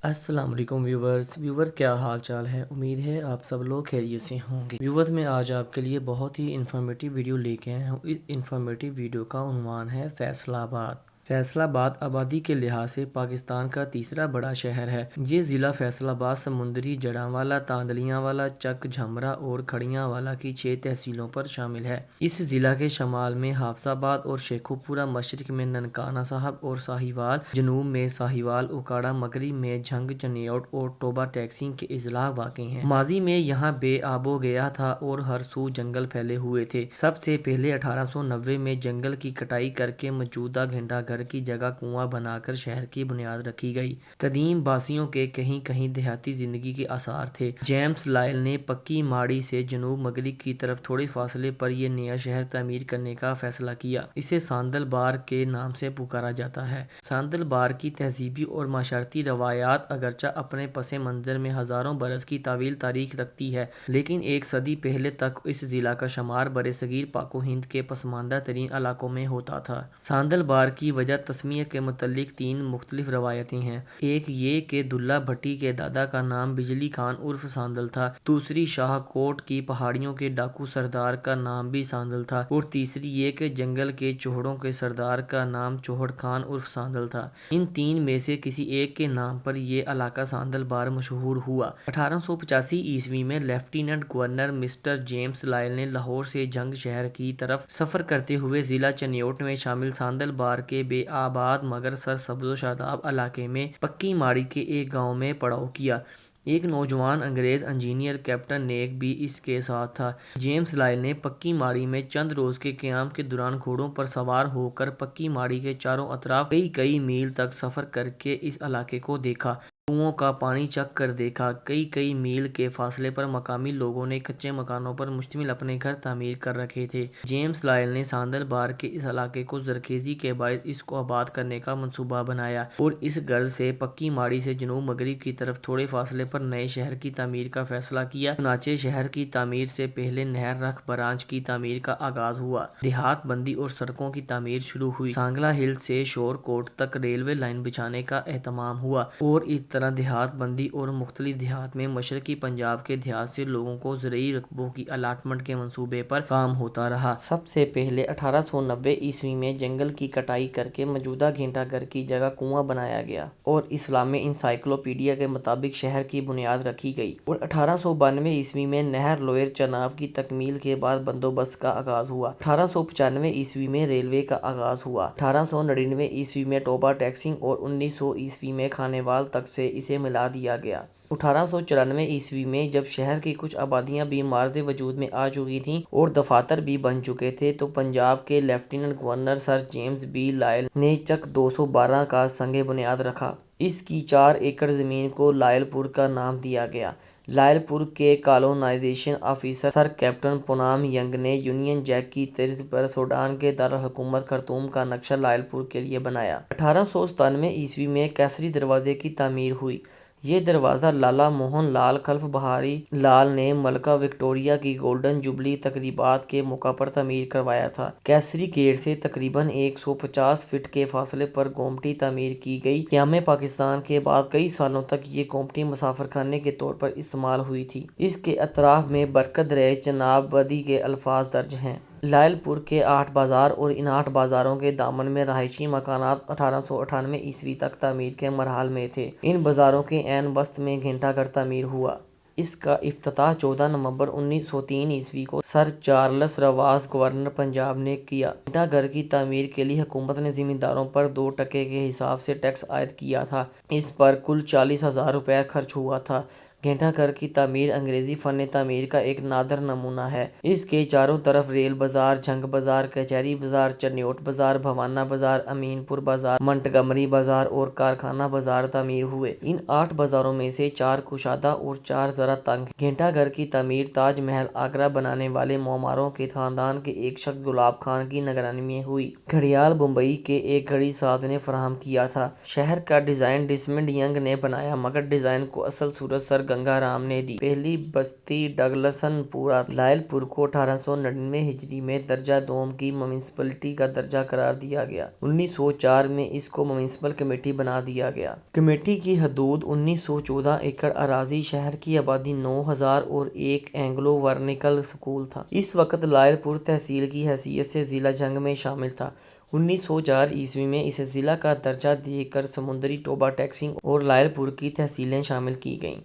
السلام علیکم ویورز کیا حال چال ہے؟ امید ہے آپ سب لوگ خیریت سے ہوں گے۔ ویورز میں آج آپ کے لیے بہت ہی انفارمیٹیو ویڈیو لے کے آیا ہوں۔ اس انفارمیٹیو ویڈیو کا عنوان ہے فیصل آباد۔ فیصل آباد آبادی کے لحاظ سے پاکستان کا تیسرا بڑا شہر ہے۔ یہ ضلع فیصل آباد، سمندری، جڑانوالا، تاندلیاں والا، چک، جھمرا اور کھڑیاں والا کی 6 تحصیلوں پر شامل ہے۔ اس ضلع کے شمال میں حافظ آباد اور شیخو پورہ، مشرق میں ننکانہ صاحب اور ساہیوال، جنوب میں ساہیوال، اوکاڑا، مغرب میں جھنگ، چنیوٹ اور ٹوبا ٹیکسنگ کے اضلاع واقع ہیں۔ ماضی میں یہاں بے آب و گیا تھا اور ہر سو جنگل پھیلے ہوئے تھے۔ سب سے پہلے 1890 میں جنگل کی کٹائی کر کے موجودہ گھنٹہ گھر کی جگہ کنواں بنا کر شہر کی بنیاد رکھی گئی۔ قدیم باسیوں کے کہیں کہیں دیہاتی زندگی کے آثار تھے۔ جیمز لائل نے پکی ماڑی سے جنوب مغرب کی طرف تھوڑے فاصلے پر یہ نیا شہر تعمیر کرنے کا فیصلہ کیا۔ اسے ساندل بار کے نام سے پکارا جاتا ہے۔ ساندل بار کی تہذیبی اور معاشرتی روایات اگرچہ اپنے پس منظر میں ہزاروں برس کی طویل تاریخ رکھتی ہے، لیکن ایک صدی پہلے تک اس ضلع کا شمار برصغیر پاک و ہند کے پسماندہ ترین علاقوں میں ہوتا تھا۔ ساندل بار کی وجہ تسمیہ کے متعلق 3 مختلف روایتیں ہیں۔ ایک یہ کہ دلہ بھٹی کے دادا کا نام بجلی خان عرف ساندل تھا، دوسری شاہ کوٹ کی پہاڑیوں کے ڈاکو سردار کا نام بھی ساندل تھا، اور تیسری یہ کہ جنگل کے چوہڑوں کے سردار کا نام چوہڑ خان عرف ساندل تھا۔ ان 3 میں سے کسی ایک کے نام پر یہ علاقہ ساندل بار مشہور ہوا۔ 1885 میں lieutenant governor mister James Lyall نے لاہور سے جنگ شہر کی طرف سفر کرتے ہوئے ضلع چنیوٹ میں شامل ساندل بار کے بے آباد مگر سرسبز و شاداب علاقے میں پکی ماڑی کے ایک گاؤں میں پڑاؤ کیا۔ ایک نوجوان انگریز انجینئر کیپٹن نیک بھی اس کے ساتھ تھا۔ جیمز لائل نے پکی ماڑی میں چند روز کے قیام کے دوران گھوڑوں پر سوار ہو کر پکی ماڑی کے چاروں اطراف کئی میل تک سفر کر کے اس علاقے کو دیکھا، کنوؤں کا پانی چکھ کر دیکھا۔ کئی میل کے فاصلے پر مقامی لوگوں نے کچے مکانوں پر مشتمل اپنے گھر تعمیر کر رکھے تھے۔ جیمز لائل نے ساندل بار کے اس علاقے کو زرخیزی کے باعث اس کو آباد کرنے کا منصوبہ بنایا اور اس غرض سے پکی ماڑی سے جنوب مغرب کی طرف تھوڑے فاصلے پر نئے شہر کی تعمیر کا فیصلہ کیا۔ چنانچہ شہر کی تعمیر سے پہلے نہر رکھ برانچ کی تعمیر کا آغاز ہوا، دیہات بندی اور سڑکوں کی تعمیر شروع ہوئی، سانگلہ ہل سے شور کوٹ تک ریلوے لائن بچھانے کا اہتمام ہوا، اور اس طرح دیہات بندی اور مختلف دیہات میں مشرقی پنجاب کے دیہات سے لوگوں کو زرعی رقبوں کی الاٹمنٹ کے منصوبے پر کام ہوتا رہا۔ سب سے پہلے 1890 میں جنگل کی کٹائی کر کے موجودہ گھنٹہ گھر کی جگہ کنواں بنایا گیا اور اسلامی انسائیکلوپیڈیا کے مطابق شہر کی بنیاد رکھی گئی، اور 1892 میں نہر لوئر چناب کی تکمیل کے بعد بندوبست کا آغاز ہوا۔ 1895 میں ریلوے کا آغاز ہوا۔ 1899 میں ٹوبا ٹیکسنگ اور 1900 میں کھانیوال تک سے اسے ملا دیا گیا۔ 1894 میں جب شہر کی کچھ آبادیاں بھی معرض وجود میں آ چکی تھیں اور دفاتر بھی بن چکے تھے تو پنجاب کے lieutenant governor sir James B Lyall نے چک 212 کا سنگ بنیاد رکھا۔ اس کی 4 ایکڑ زمین کو لائل پور کا نام دیا گیا۔ لائل پور کے کالونائزیشن آفیسر سر کیپٹن پونام ینگ نے یونین جیک کی طرز پر سوڈان کے دارالحکومت خرطوم کا نقشہ لائل پور کے لیے بنایا۔ 1897 میں کیسری دروازے کی تعمیر ہوئی۔ یہ دروازہ لالا موہن لال خلف بہاری لال نے ملکہ وکٹوریہ کی گولڈن جوبلی تقریبات کے موقع پر تعمیر کروایا تھا۔ کیسری گیٹ سے تقریباً 150 فٹ کے فاصلے پر گومٹی تعمیر کی گئی۔ قیام پاکستان کے بعد کئی سالوں تک یہ گومٹی مسافر خانے کے طور پر استعمال ہوئی تھی۔ اس کے اطراف میں برکت رہے جناب بدی کے الفاظ درج ہیں۔ لائل پور کے 8 بازار اور ان 8 بازاروں کے دامن میں رہائشی مکانات 1898 تک تعمیر کے مراحل میں تھے۔ ان بازاروں کے عین وسط میں گھنٹہ گھر تعمیر ہوا۔ اس کا افتتاح 14 نومبر 1903 کو سر چارلس رواس گورنر پنجاب نے کیا۔ گھنٹہ گھر کی تعمیر کے لیے حکومت نے زمینداروں پر 2% کے حساب سے ٹیکس عائد کیا تھا۔ اس پر کل 40,000 روپے خرچ ہوا تھا۔ گھنٹہ گھر کی تعمیر انگریزی فن تعمیر کا ایک نادر نمونہ ہے۔ اس کے چاروں طرف ریل بازار، جھنگ بازار، کچہری بازار، چنیوٹ بازار، بھوانہ بازار، امین پور بازار، منٹگمری بازار اور کارخانہ بازار تعمیر ہوئے۔ ان 8 بازاروں میں سے 4 کشادہ اور 4 ذرا تنگ ہیں۔ گھنٹہ گھر کی تعمیر تاج محل آگرہ بنانے والے معماروں کے خاندان کے ایک شخص گلاب خان کی نگرانی میں ہوئی۔ گھڑیال بمبئی کے ایک گھڑی ساز نے فراہم کیا تھا۔ شہر کا ڈیزائن ڈسمنڈ ینگ نے بنایا، مگر ڈیزائن کو اصل صورت سر گنگا رام نے دی۔ پہلی بستی ڈگلسن پورہ لائل پور کو 1899 ہجری میں درجہ دوم کی میونسپلٹی کا درجہ قرار دیا گیا۔ 1904 میں اس کو میونسپل کمیٹی بنا دیا گیا۔ کمیٹی کی حدود 1914 ایکڑ اراضی، شہر کی آبادی 9000 اور ایک اینگلو ورنیکل اسکول تھا۔ اس وقت لائل پور تحصیل کی حیثیت سے ضلع جنگ میں شامل تھا۔ 1904 عیسوی میں اسے ضلع کا درجہ دے کر سمندری ٹوبا ٹیکسنگ اور لائل پور کی تحصیلیں شامل کی گئیں،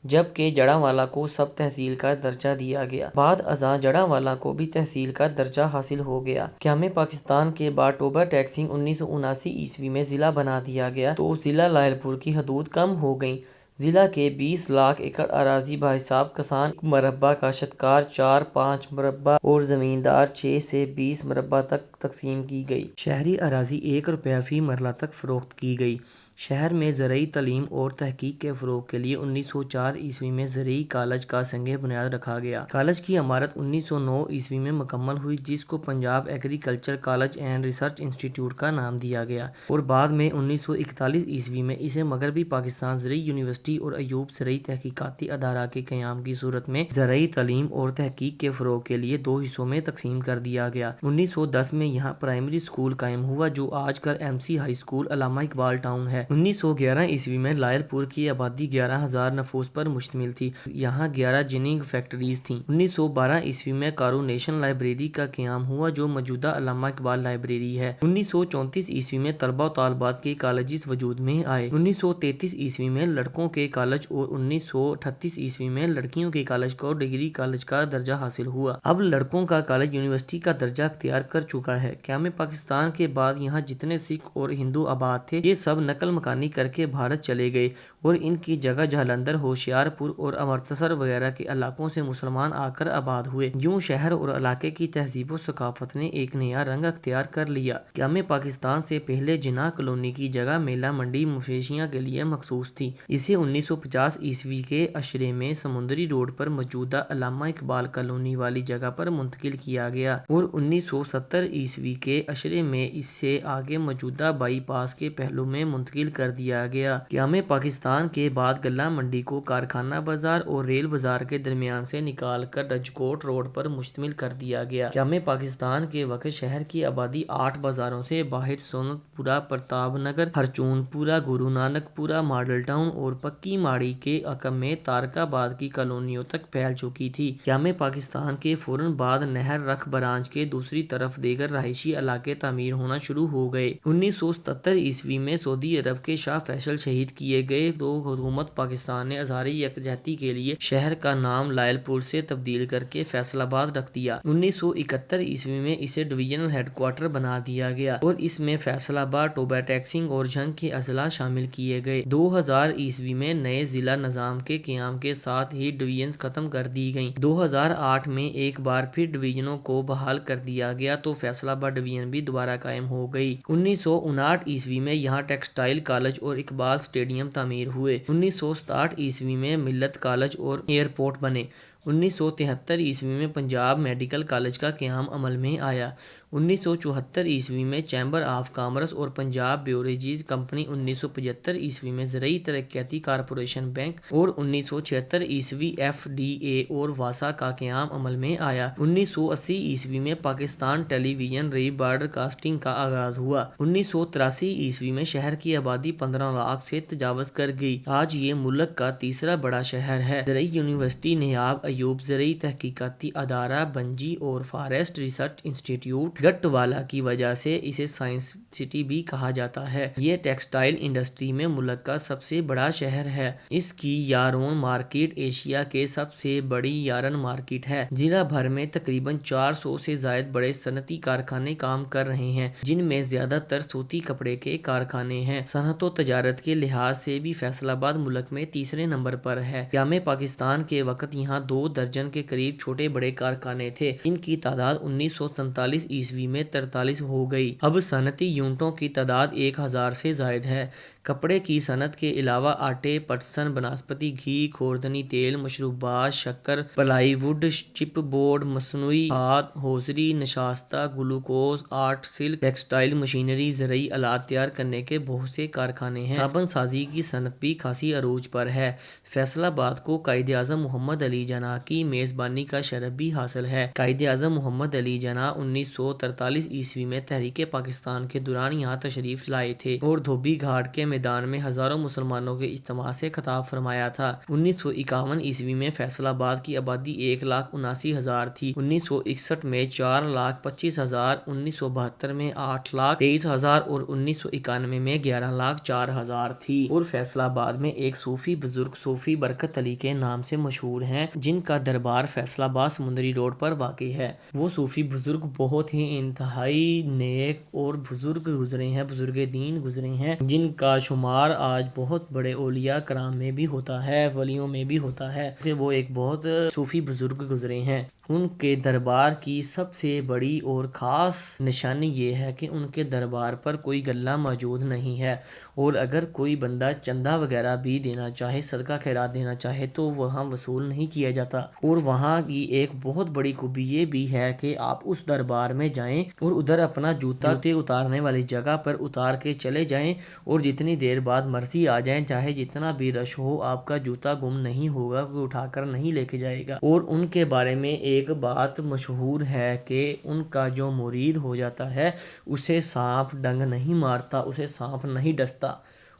جبکہ جڑاوالا کو سب تحصیل کا درجہ دیا گیا۔ بعد ازاں جڑاوالا کو بھی تحصیل کا درجہ حاصل ہو گیا۔ قیام پاکستان کے بعد ٹوبا ٹیکسنگ 1979 عیسوی میں ضلع بنا دیا گیا تو ضلع لائل پور کی حدود کم ہو گئیں۔ ضلع کے 20 لاکھ ایکڑ اراضی بحساب کسان 1 مربع، کاشتکار 4-5 مربع اور زمیندار 6 سے 20 مربع تک تقسیم کی گئی۔ شہری اراضی 1 روپیہ فی مرلہ تک فروخت کی گئی۔ شہر میں زرعی تعلیم اور تحقیق کے فروغ کے لیے 1904 عیسوی میں زرعی کالج کا سنگ بنیاد رکھا گیا۔ کالج کی عمارت 1909 عیسوی میں مکمل ہوئی، جس کو Punjab agriculture college and research انسٹی ٹیوٹ کا نام دیا گیا، اور بعد میں 1941 عیسوی میں اسے مغربی پاکستان زرعی یونیورسٹی اور ایوب زرعی تحقیقاتی ادارہ کے قیام کی صورت میں زرعی تعلیم اور تحقیق کے فروغ کے لیے 2 حصوں میں تقسیم کر دیا گیا۔ 1910 میں یہاں پرائمری اسکول قائم ہوا، جو آج کل MC ہائی اسکول علامہ اقبال ٹاؤن ہے۔ 1911 عیسوی میں لائل پور کی آبادی 11,000 نفوس پر مشتمل تھی۔ یہاں 11 جننگ فیکٹریز تھیں۔ 1912 عیسوی میں کارونیشن لائبریری کا قیام ہوا، جو موجودہ علامہ اقبال لائبریری ہے۔ 1934 عیسوی میں طلبہ و طالبات کے کالجز وجود میں آئے۔ 1933 عیسوی میں لڑکوں کے کالج اور 1938 عیسوی میں لڑکیوں کے کالج کو ڈگری کالج کا درجہ حاصل ہوا۔ اب لڑکوں کا کالج یونیورسٹی کا درجہ اختیار کر چکا ہے۔ قیام پاکستان کے بعد یہاں جتنے سکھ اور ہندو آباد تھے، یہ سب نقل مکانی کر کے بھارت چلے گئے، اور ان کی جگہ جالندھر، ہوشیار پور اور امرتسر وغیرہ کے علاقوں سے مسلمان آ کر آباد ہوئے۔ یوں شہر اور علاقے کی تہذیب و ثقافت نے ایک نیا رنگ اختیار کر لیا۔ قیام پاکستان سے پہلے جناح کالونی کی جگہ میلہ منڈی مویشیاں کے لیے مخصوص تھی۔ اسے 1950 عیسوی کے عشرے میں سمندری روڈ پر موجودہ علامہ اقبال کالونی والی جگہ پر منتقل کیا گیا، اور 1970 عیسوی کے عشرے میں اسے آگے موجودہ بائی پاس کے پہلو میں منتقل کر دیا گیا۔ قیام پاکستان کے بعد گلہ منڈی کو کارخانہ بازار اور ریل بازار کے درمیان سے نکال کر رجکوٹ روڈ پر مشتمل کر دیا گیا۔ قیام پاکستان کے وقت شہر کی آبادی 8 بازاروں سے باہر سنت پورہ، پرتاپ نگر، ہرچون پورہ، گرو نانک پورہ، ماڈل ٹاؤن اور پکی ماڑی کے عقب میں تارک آباد کی کالونیوں تک پھیل چکی تھی۔ قیام پاکستان کے فوراً بعد نہر رکھ برانچ کے دوسری طرف دیگر رہائشی علاقے تعمیر ہونا شروع ہو گئے۔ 1977 عیسوی میں سعودی عرب کے شاہ فیصل شہید کیے گئے تو حکومت پاکستان نے اظہار یکجہتی کے لیے شہر کا نام لائل پور سے تبدیل کر کے فیصل آباد رکھ دیا۔ 1971 عیسوی میں اسے ڈویژنل ہیڈ کوارٹر بنا دیا گیا، اور اس میں فیصل آباد، ٹوبا ٹیکسنگ اور جھنگ کے اضلاع شامل کیے گئے۔ 2000 عیسوی میں نئے ضلع نظام کے قیام کے ساتھ ہی ڈویژنز ختم کر دی گئیں۔ 2008 میں ایک بار پھر ڈویژنوں کو بحال کر دیا گیا تو فیصل آباد ڈویژن بھی دوبارہ قائم ہو گئی۔ 1959 عیسوی میں یہاں ٹیکسٹائل کالج اور اقبال اسٹیڈیم تعمیر ہوئے۔ 1967 عیسوی میں ملت کالج اور ایئرپورٹ بنے۔ 1973 عیسوی میں پنجاب میڈیکل کالج کا قیام عمل میں آیا۔ 1974 عیسوی میں چیمبر آف کامرس اور پنجاب بیوریجز کمپنی، 1975 عیسوی میں زرعی ترقیاتی کارپوریشن بینک اور 1976 عیسوی FDA اور واسا کا قیام عمل میں آیا۔ 1980 عیسوی میں پاکستان ٹیلی ویژن ری براڈ کاسٹنگ کا آغاز ہوا۔ 1983 عیسوی میں شہر کی آبادی 15 لاکھ سے تجاوز کر گئی۔ آج یہ ملک کا تیسرا بڑا شہر ہے۔ زرعی یونیورسٹی نیاب ایوب زرعی تحقیقاتی ادارہ بنجی اور فارسٹ ریسرچ انسٹی ٹیوٹ گٹ والا کی وجہ سے اسے سائنس سٹی بھی کہا جاتا ہے۔ یہ ٹیکسٹائل انڈسٹری میں ملک کا سب سے بڑا شہر ہے۔ اس کی یارون مارکیٹ ایشیا کے سب سے بڑی یارن مارکیٹ ہے۔ ضلع بھر میں تقریباً 400 سے زائد بڑے صنعتی کارخانے کام کر رہے ہیں، جن میں زیادہ تر سوتی کپڑے کے کارخانے ہیں۔ صنعت و تجارت کے لحاظ سے بھی فیصل آباد ملک میں تیسرے نمبر پر ہے۔ قیام پاکستان کے وقت یہاں 2 درجن کے قریب چھوٹے بڑے کارخانے تھے، ان کی تعداد 1947 عیسوی میں 43 ہو گئی۔ اب صنعتی یونٹوں کی تعداد 1000 سے زائد ہے۔ کپڑے کی صنعت کے علاوہ آٹے، پٹسن، بناسپتی گھی، خوردنی تیل، مشروبات، شکر، پلائی ووڈ، چپ بورڈ، مصنوعی کھاد، ہوزری، نشاستہ، glucose, art, silk, textile, machinery, زرعی آلات تیار کرنے کے بہت سے کارخانے ہیں۔ صابن سازی کی صنعت بھی خاصی عروج پر ہے۔ فیصل آباد کو قائد اعظم محمد علی جناح کی میزبانی کا شرف بھی حاصل ہے۔ قائد اعظم محمد علی جناح 1943 میں تحریک پاکستان کے دوران یہاں تشریف لائے تھے اور دھوبی گھاٹ کے میدان میں ہزاروں مسلمانوں کے اجتماع سے خطاب فرمایا تھا۔ 1951 میں فیصل آباد کی آبادی 1,79,000 تھی۔ 1961 میں 4,25,000، 1972 میں 8,23,000 اور 1991 میں 11,04,000 تھی۔ اور فیصل آباد میں ایک صوفی بزرگ صوفی برکت علی کے نام سے مشہور ہیں، جن کا دربار فیصل آباد سمندری روڈ پر واقع ہے۔ وہ صوفی بزرگ بہت ہی انتہائی نیک اور بزرگ گزرے ہیں، بزرگ دین گزرے ہیں، جن کا شمار آج بہت بڑے اولیاء کرام میں بھی ہوتا ہے، ولیوں میں بھی ہوتا ہے کہ وہ ایک بہت صوفی بزرگ گزرے ہیں۔ ان کے دربار کی سب سے بڑی اور خاص نشانی یہ ہے کہ ان کے دربار پر کوئی گلہ موجود نہیں ہے، اور اگر کوئی بندہ چندہ وغیرہ بھی دینا چاہے، صدقہ خیرات دینا چاہے تو وہاں وصول نہیں کیا جاتا۔ اور وہاں کی ایک بہت بڑی خوبی یہ بھی ہے کہ آپ اس دربار میں جائیں اور ادھر اپنا جوتے اتارنے والی جگہ پر اتار کے چلے جائیں، اور جتنی دیر بعد مرضی آ جائیں، چاہے جتنا بھی رش ہو، آپ کا جوتا گم نہیں ہوگا، کوئی اٹھا کر نہیں لے کے جائے گا۔ اور ان کے بارے میں ایک بات مشہور ہے کہ ان کا جو مرید ہو جاتا ہے اسے سانپ ڈنگ نہیں مارتا، اسے سانپ نہیں ڈستا،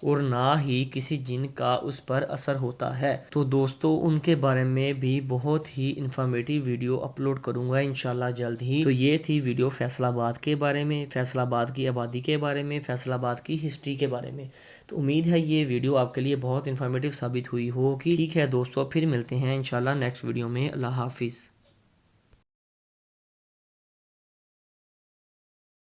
اور نہ ہی کسی جن کا اس پر اثر ہوتا ہے۔ تو دوستو ان کے بارے میں بھی بہت ہی انفارمیٹیو ویڈیو اپلوڈ کروں گا انشاءاللہ جلد ہی۔ تو یہ تھی ویڈیو فیصل آباد کے بارے میں، فیصل آباد کی آبادی کے بارے میں، فیصل آباد کی ہسٹری کے بارے میں۔ تو امید ہے یہ ویڈیو آپ کے لیے بہت انفارمیٹیو ثابت ہوئی ہوگی۔ ٹھیک ہے دوستو، پھر ملتے ہیں انشاءاللہ نیکسٹ ویڈیو میں۔ اللہ حافظ۔